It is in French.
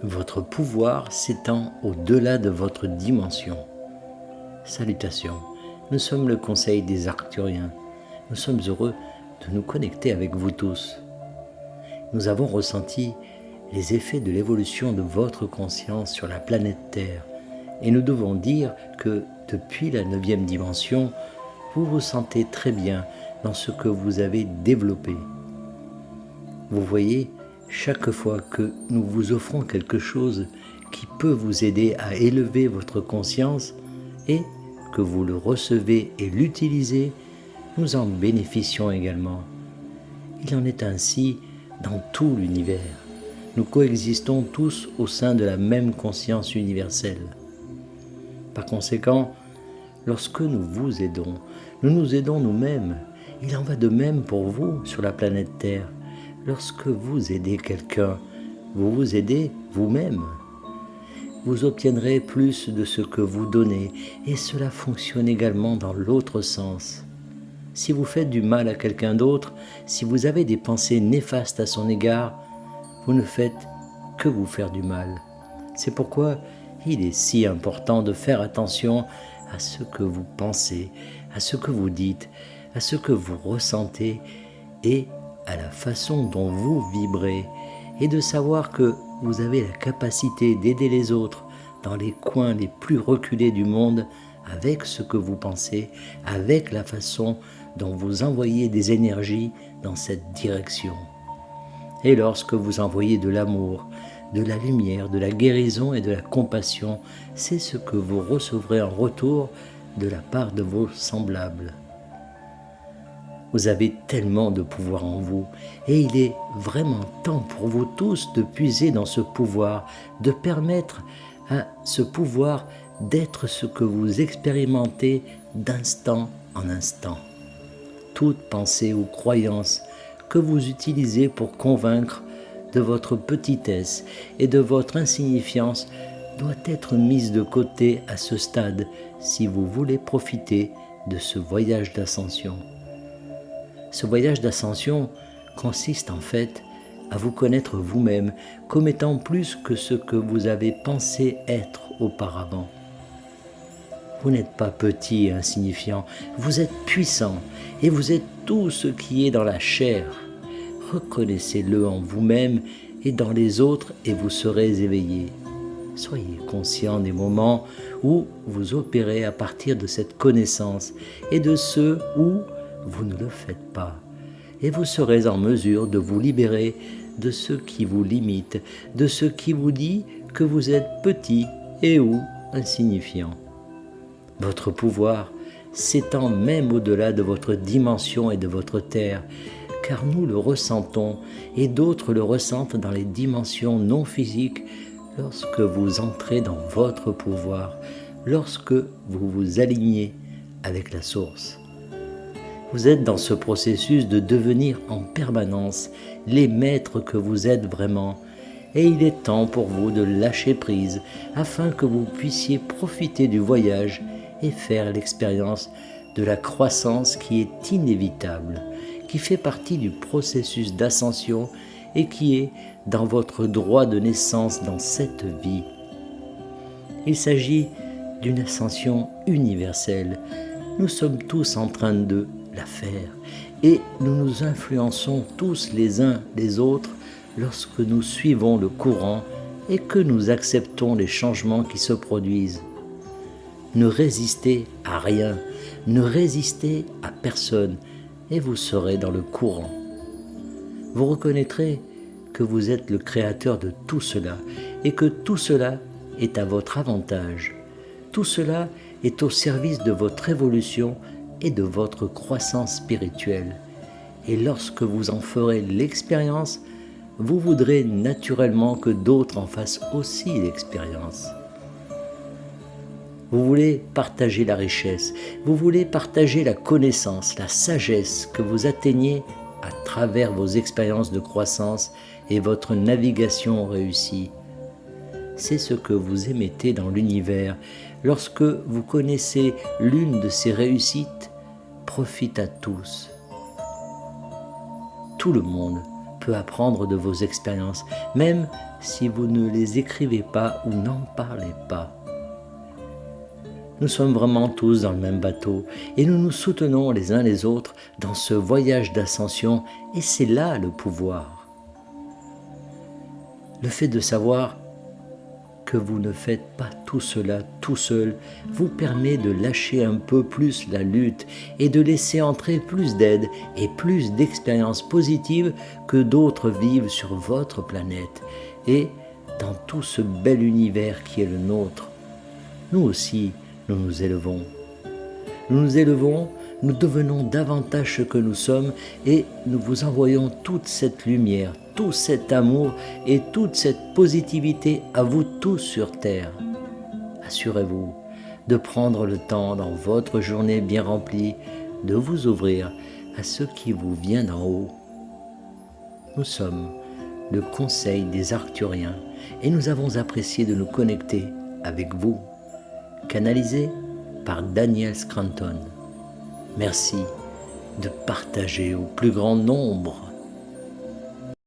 Votre pouvoir s'étend au-delà de votre dimension. Salutations, nous sommes le Conseil des Arcturiens. Nous sommes heureux de nous connecter avec vous tous. Nous avons ressenti les effets de l'évolution de votre conscience sur la planète Terre et nous devons dire que depuis la 9e dimension, vous vous sentez très bien dans ce que vous avez développé. Vous voyez, chaque fois que nous vous offrons quelque chose qui peut vous aider à élever votre conscience et que vous le recevez et l'utilisez, nous en bénéficions également. Il en est ainsi dans tout l'univers. Nous coexistons tous au sein de la même conscience universelle. Par conséquent, lorsque nous vous aidons, nous nous aidons nous-mêmes. Il en va de même pour vous sur la planète Terre. Lorsque vous aidez quelqu'un, vous vous aidez vous-même. Vous obtiendrez plus de ce que vous donnez et cela fonctionne également dans l'autre sens. Si vous faites du mal à quelqu'un d'autre, si vous avez des pensées néfastes à son égard, vous ne faites que vous faire du mal. C'est pourquoi il est si important de faire attention à ce que vous pensez, à ce que vous dites, à ce que vous ressentez et à la façon dont vous vibrez et de savoir que vous avez la capacité d'aider les autres dans les coins les plus reculés du monde avec ce que vous pensez, avec la façon dont vous envoyez des énergies dans cette direction. Et lorsque vous envoyez de l'amour, de la lumière, de la guérison et de la compassion, c'est ce que vous recevrez en retour de la part de vos semblables. Vous avez tellement de pouvoir en vous et il est vraiment temps pour vous tous de puiser dans ce pouvoir, de permettre à ce pouvoir d'être ce que vous expérimentez d'instant en instant. Toute pensée ou croyance que vous utilisez pour convaincre de votre petitesse et de votre insignifiance doit être mise de côté à ce stade si vous voulez profiter de ce voyage d'ascension. Ce voyage d'ascension consiste en fait à vous connaître vous-même comme étant plus que ce que vous avez pensé être auparavant. Vous n'êtes pas petit et insignifiant, vous êtes puissant et vous êtes tout ce qui est dans la chair. Reconnaissez-le en vous-même et dans les autres et vous serez éveillé. Soyez conscient des moments où vous opérez à partir de cette connaissance et de ceux où vous ne le faites pas. Et vous serez en mesure de vous libérer de ce qui vous limite, de ce qui vous dit que vous êtes petit et ou insignifiant. Votre pouvoir s'étend même au-delà de votre dimension et de votre terre, car nous le ressentons et d'autres le ressentent dans les dimensions non physiques lorsque vous entrez dans votre pouvoir, lorsque vous vous alignez avec la source. Vous êtes dans ce processus de devenir en permanence les maîtres que vous êtes vraiment, et il est temps pour vous de lâcher prise afin que vous puissiez profiter du voyage et faire l'expérience de la croissance qui est inévitable, qui fait partie du processus d'ascension et qui est dans votre droit de naissance dans cette vie. Il s'agit d'une ascension universelle. Nous sommes tous en train de la faire et nous nous influençons tous les uns les autres lorsque nous suivons le courant et que nous acceptons les changements qui se produisent. Ne résistez à rien, ne résistez à personne et vous serez dans le courant. Vous reconnaîtrez que vous êtes le créateur de tout cela et que tout cela est à votre avantage. Tout cela est au service de votre évolution et de votre croissance spirituelle. Et lorsque vous en ferez l'expérience, vous voudrez naturellement que d'autres en fassent aussi l'expérience. Vous voulez partager la richesse, vous voulez partager la connaissance, la sagesse que vous atteignez à travers vos expériences de croissance et votre navigation réussie. C'est ce que vous émettez dans l'univers. Lorsque vous connaissez l'une de ces réussites, profite à tous. Tout le monde peut apprendre de vos expériences, même si vous ne les écrivez pas ou n'en parlez pas. Nous sommes vraiment tous dans le même bateau et nous nous soutenons les uns les autres dans ce voyage d'ascension et c'est là le pouvoir. Le fait de savoir que vous ne faites pas tout cela tout seul vous permet de lâcher un peu plus la lutte et de laisser entrer plus d'aide et plus d'expériences positives que d'autres vivent sur votre planète et dans tout ce bel univers qui est le nôtre. Nous aussi, nous nous élevons. Nous nous élevons, nous devenons davantage ce que nous sommes et nous vous envoyons toute cette lumière, tout cet amour et toute cette positivité à vous tous sur Terre. Assurez-vous de prendre le temps dans votre journée bien remplie de vous ouvrir à ce qui vous vient d'en haut. Nous sommes le Conseil des Arcturiens et nous avons apprécié de nous connecter avec vous. Canalisé par Daniel Scranton. Merci de partager au plus grand nombre.